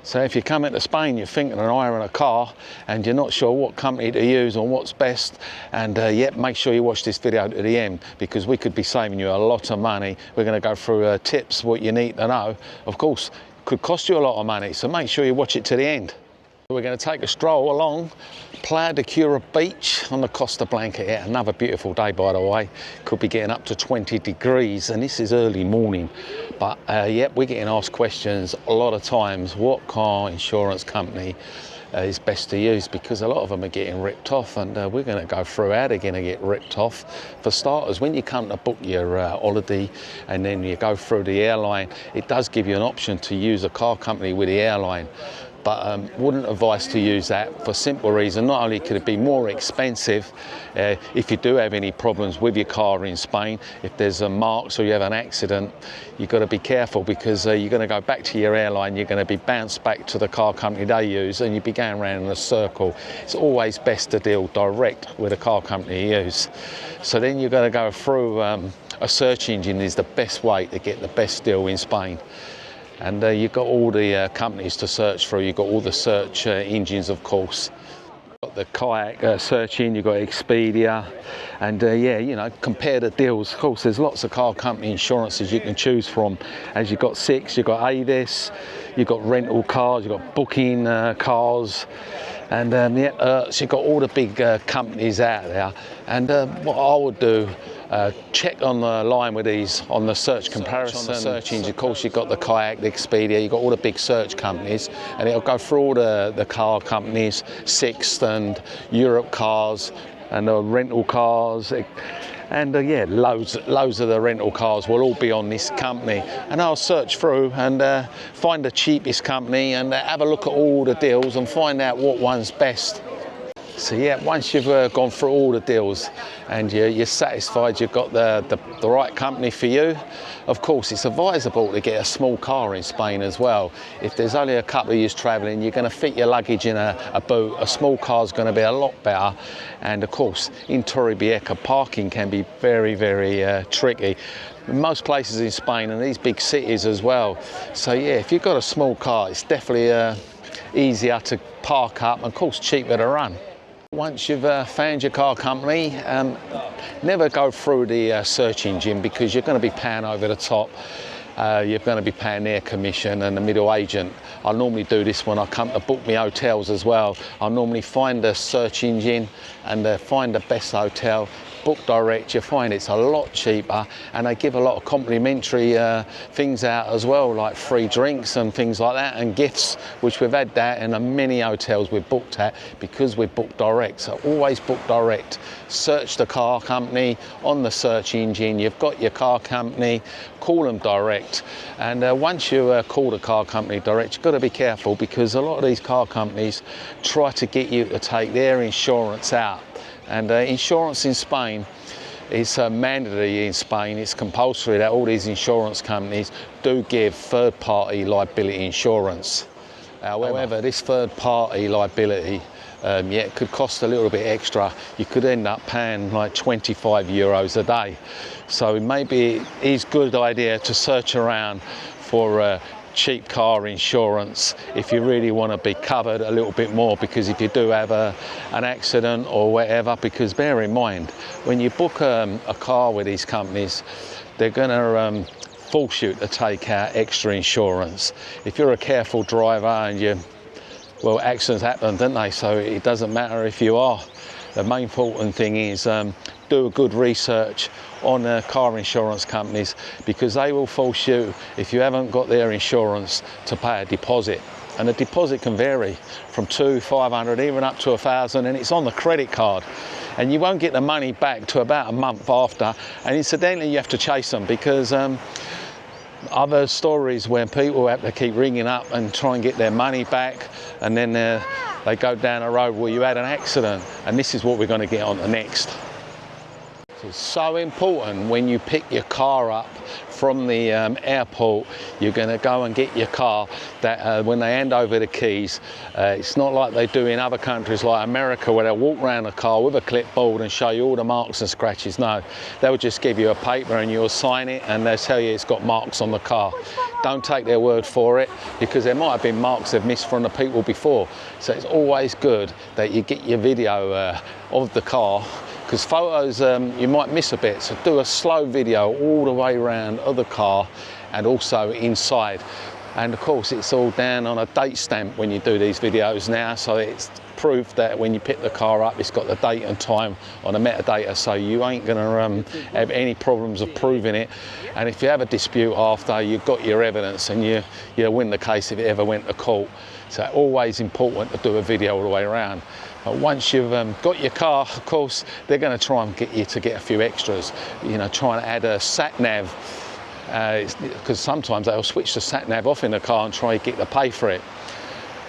So if you come into Spain, you're thinking of hiring a car and you're not sure what company to use or what's best, and yet make sure you watch this video to the end, because we could be saving you a lot of money. We're going to go through tips, what you need to know. Of course, could cost you a lot of money, so make sure you watch it to the end. We're going to take a stroll along Playa de Cura beach on the Costa Blanca here. Another beautiful day, by the way. Could be getting up to 20 degrees, and this is early morning. But yep, we're getting asked questions a lot of times, what car insurance company is best to use, because a lot of them are getting ripped off, and we're going to go through how they're going to get ripped off. For starters, when you come to book your holiday and then you go through the airline, it does give you an option to use a car company with the airline. But wouldn't advise to use that for simple reason. Not only could it be more expensive if you do have any problems with your car in Spain, if there's a marks or you have an accident, you've got to be careful, because you're going to go back to your airline, you're going to be bounced back to the car company they use, and you'll be going around in a circle. It's always best to deal direct with a car company you use. So then you're going to go through a search engine is the best way to get the best deal in Spain. And you've got all the companies to search through. You've got all the search engines, of course. You've got the kayak search engine, you've got Expedia, and yeah, you know, compare the deals. Of course, there's lots of car company insurances you can choose from. As you've got Six, you've got Avis, you've got rental cars, you've got booking cars, and yeah, so you've got all the big companies out there. And what I would do, check on the line with these on the search comparison. On the search engine, of course, you've got the kayak, the Expedia, you've got all the big search companies, and it'll go through all the car companies, Sixt and Europe Cars, and the rental cars, and yeah, loads of the rental cars will all be on this company. And I'll search through and find the cheapest company and have a look at all the deals and find out what one's best. So yeah, once you've gone through all the deals and you're satisfied you've got the right company for you, of course it's advisable to get a small car in Spain as well. If there's only a couple of years travelling, you're going to fit your luggage in a boot. A small car is going to be a lot better. And of course, in Torrevieja, parking can be very, very tricky. In most places in Spain and these big cities as well. So yeah, if you've got a small car, it's definitely easier to park up and of course cheaper to run. Once you've found your car company, never go through the search engine, because you're going to be paying over the top. You're going to be paying their commission and the middle agent. I normally do this when I come to book my hotels as well. I normally find the search engine and find the best hotel, book direct. You find it's a lot cheaper, and they give a lot of complimentary things out as well, like free drinks and things like that, and gifts, which we've had that in many hotels we've booked at because we book direct. So always book direct. Search the car company on the search engine. You've got your car company, call them direct. And once you call the car company direct, you've got to be careful, because a lot of these car companies try to get you to take their insurance out. And insurance in Spain is mandatory in Spain. It's compulsory that all these insurance companies do give third-party liability insurance. However, this third-party liability, yeah, it could cost a little bit extra. You could end up paying like 25 euros a day. So maybe it is a good idea to search around for cheap car insurance if you really want to be covered a little bit more, because if you do have an accident or whatever, because bear in mind, when you book a car with these companies, they're going to force you to take out extra insurance. If you're a careful driver and well, accidents happen, don't they? So it doesn't matter if you are. The main important thing is do a good research on car insurance companies, because they will force you, if you haven't got their insurance, to pay a deposit. And the deposit can vary from 200, 500, even up to 1,000, and it's on the credit card. And you won't get the money back to about a month after. And incidentally, you have to chase them, because other stories where people have to keep ringing up and try and get their money back, and then they go down a road where you had an accident. And this is what we're going to get on to next. It's so important when you pick your car up from the airport, you're going to go and get your car. That when they hand over the keys, it's not like they do in other countries like America, where they'll walk around the car with a clipboard and show you all the marks and scratches. No, they'll just give you a paper and you'll sign it, and they'll tell you it's got marks on the car. Don't take their word for it, because there might have been marks they've missed from the people before. So it's always good that you get your video of the car, because photos you might miss a bit. So do a slow video all the way around of the car and also inside. And of course it's all down on a date stamp when you do these videos now, so it's proof that when you pick the car up, it's got the date and time on the metadata, so you ain't gonna have any problems of proving it. And if you have a dispute after, you've got your evidence, and you win the case if it ever went to court. So always important to do a video all the way around. But once you've got your car, of course, they're going to try and get you to get a few extras. You know, try and add a sat nav, because sometimes they'll switch the sat nav off in the car and try and get to pay for it.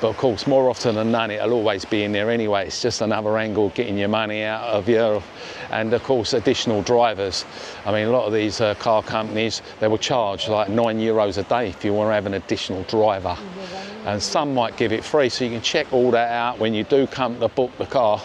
But of course, more often than none, it'll always be in there anyway. It's just another angle getting your money out of you. And of course, additional drivers. I mean, a lot of these car companies, they will charge like €9 a day if you want to have an additional driver. And some might give it free, so you can check all that out when you do come to book the car.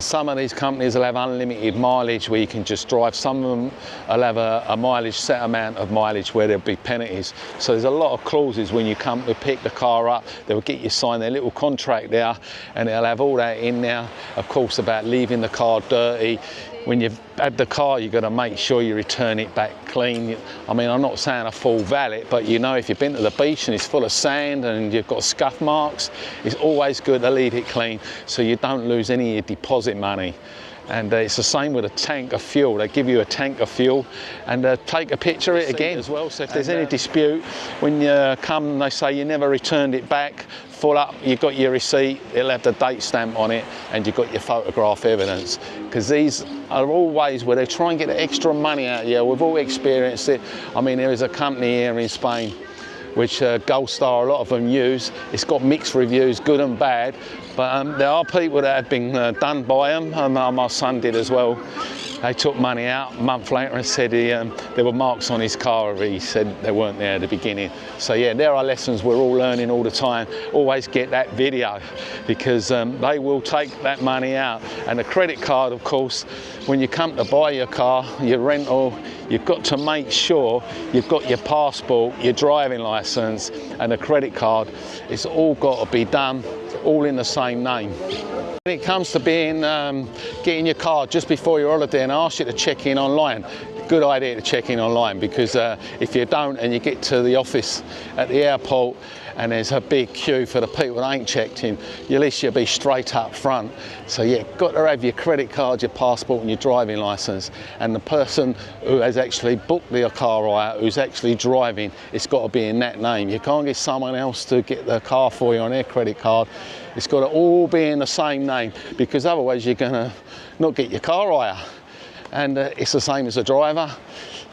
Some of these companies will have unlimited mileage where you can just drive. Some of them will have a mileage, set amount of mileage where there'll be penalties. So there's a lot of clauses when you come to pick the car up. They'll get you sign their little contract there, and they'll have all that in there. Of course, about leaving the car dirty. When you've had the car, you've got to make sure you return it back clean. I mean, I'm not saying a full valet, but you know, if you've been to the beach and it's full of sand and you've got scuff marks, it's always good to leave it clean so you don't lose any of your deposit money. And it's the same with a tank of fuel. They give you a tank of fuel, and take a picture of it again as well. So if there's any dispute, when you come, they say you never returned it back full up, you've got your receipt, it'll have the date stamp on it, and you've got your photograph evidence. Because these are always where they try and get extra money out of you. We've all experienced it. I mean, there is a company here in Spain which Gold Star, a lot of them use. It's got mixed reviews, good and bad, but there are people that have been done by them. My son did as well. They took money out a month later and said there were marks on his car. He said they weren't there at the beginning. So yeah, there are lessons we're all learning all the time. Always get that video, because they will take that money out. And the credit card, of course, when you come to buy your car, your rental, you've got to make sure you've got your passport, your driving license, and a credit card. It's all got to be done, all in the same name. When it comes to getting your car just before your holiday, and I ask you to check in online. Good idea to check in online, because if you don't and you get to the office at the airport and there's a big queue for the people that ain't checked in, at least you'll be straight up front. So yeah, got to have your credit card, your passport and your driving license. And the person who has actually booked the car hire, who's actually driving, it's got to be in that name. You can't get someone else to get the car for you on their credit card. It's got to all be in the same name, because otherwise you're going to not get your car hire. And it's the same as a driver.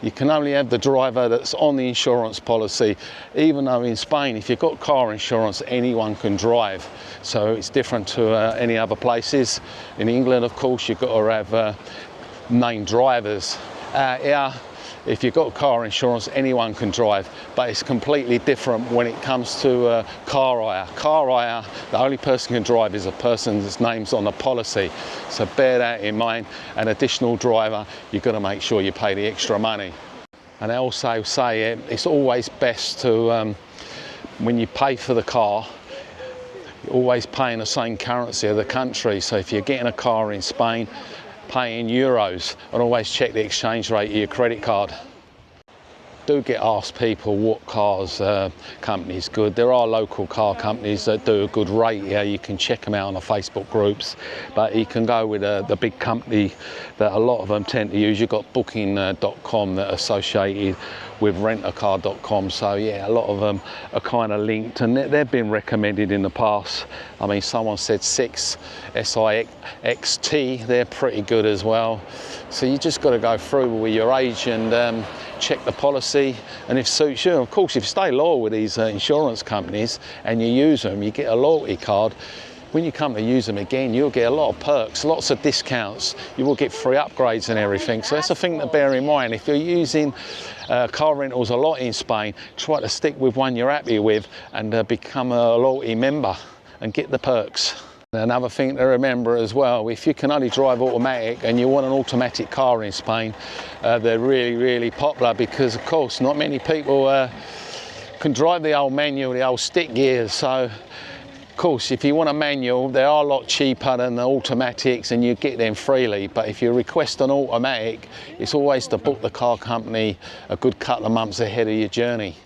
You can only have the driver that's on the insurance policy, even though in Spain, if you've got car insurance, anyone can drive. So it's different to any other places. In England, of course, you've got to have named drivers. Here, if you've got car insurance, anyone can drive, but it's completely different when it comes to car hire. Car hire, the only person who can drive is a person's name's on the policy. So bear that in mind. An additional driver, you've got to make sure you pay the extra money. And I also say it's always best to, when you pay for the car, you're always paying the same currency of the country. So if you're getting a car in Spain, pay in euros, and always check the exchange rate of your credit card. Do get asked people what cars company's good. There are local car companies that do a good rate here. You can check them out on the Facebook groups, but you can go with the big company that a lot of them tend to use. You've got booking.com that are associated with rentacar.com. So yeah, a lot of them are kind of linked, and they've been recommended in the past. I mean, someone said 6 SIXT, they're pretty good as well. So you just got to go through with your agent and check the policy, and if suits you. Of course, if you stay loyal with these insurance companies and you use them, you get a loyalty card. when you come to use them again, you'll get a lot of perks, lots of discounts. You will get free upgrades and everything. So that's a thing to bear in mind. If you're using car rentals a lot in Spain, try to stick with one you're happy with and become a loyalty member and get the perks. Another thing to remember as well, if you can only drive automatic and you want an automatic car in Spain, they're really, really popular because, of course, not many people can drive the old manual, the old stick gears. So, of course, if you want a manual, they are a lot cheaper than the automatics and you get them freely. But if you request an automatic, it's always to book the car company a good couple of months ahead of your journey.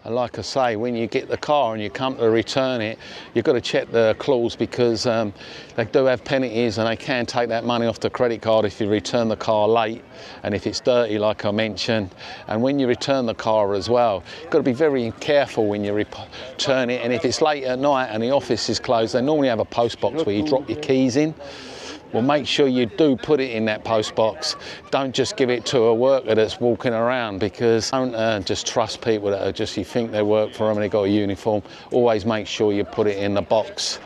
And like I say, when you get the car and you come to return it, you've got to check the clause because they do have penalties and they can take that money off the credit card if you return the car late and if it's dirty, like I mentioned. And when you return the car as well, you've got to be very careful when you return it. And if it's late at night and the office is closed, they normally have a post box where you drop your keys in. Well, make sure you do put it in that post box. Don't just give it to a worker that's walking around, because don't just trust people that are just, you think they work for them and they've got a uniform. Always make sure you put it in the box.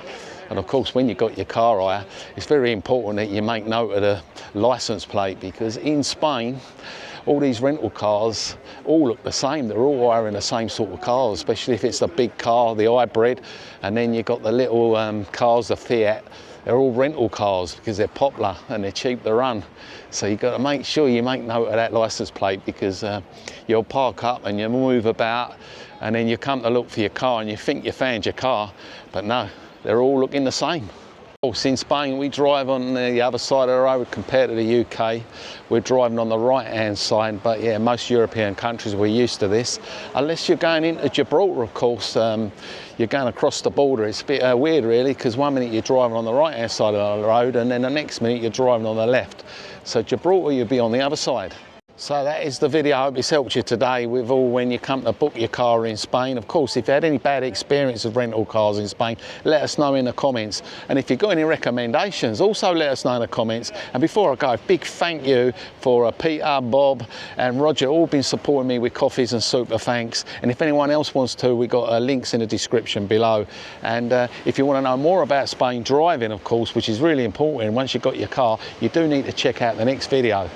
And of course, when you've got your car hire, it's very important that you make note of the license plate, because in Spain, all these rental cars all look the same. They're all hiring the same sort of cars, especially if it's a big car, the hybrid, and then you've got the little cars, the Fiat. They're all rental cars because they're popular and they're cheap to run. So you've got to make sure you make note of that license plate, because you'll park up and you move about and then you come to look for your car and you think you found your car, but no, they're all looking the same. In Spain, we drive on the other side of the road compared to the UK. We're driving on the right-hand side, but yeah, most European countries we're used to this. Unless you're going into Gibraltar, of course, you're going across the border. It's a bit weird, really, because one minute you're driving on the right-hand side of the road and then the next minute you're driving on the left. So Gibraltar, you'll be on the other side. So that is the video. I hope it's helped you today with all when you come to book your car in Spain. Of course, if you had any bad experience of rental cars in Spain, let us know in the comments. And if you've got any recommendations, also let us know in the comments. And before I go, big thank you for Peter, Bob and Roger, all been supporting me with coffees and super thanks. And if anyone else wants to, we've got links in the description below. And if you want to know more about Spain driving, of course, which is really important, once you've got your car, you do need to check out the next video.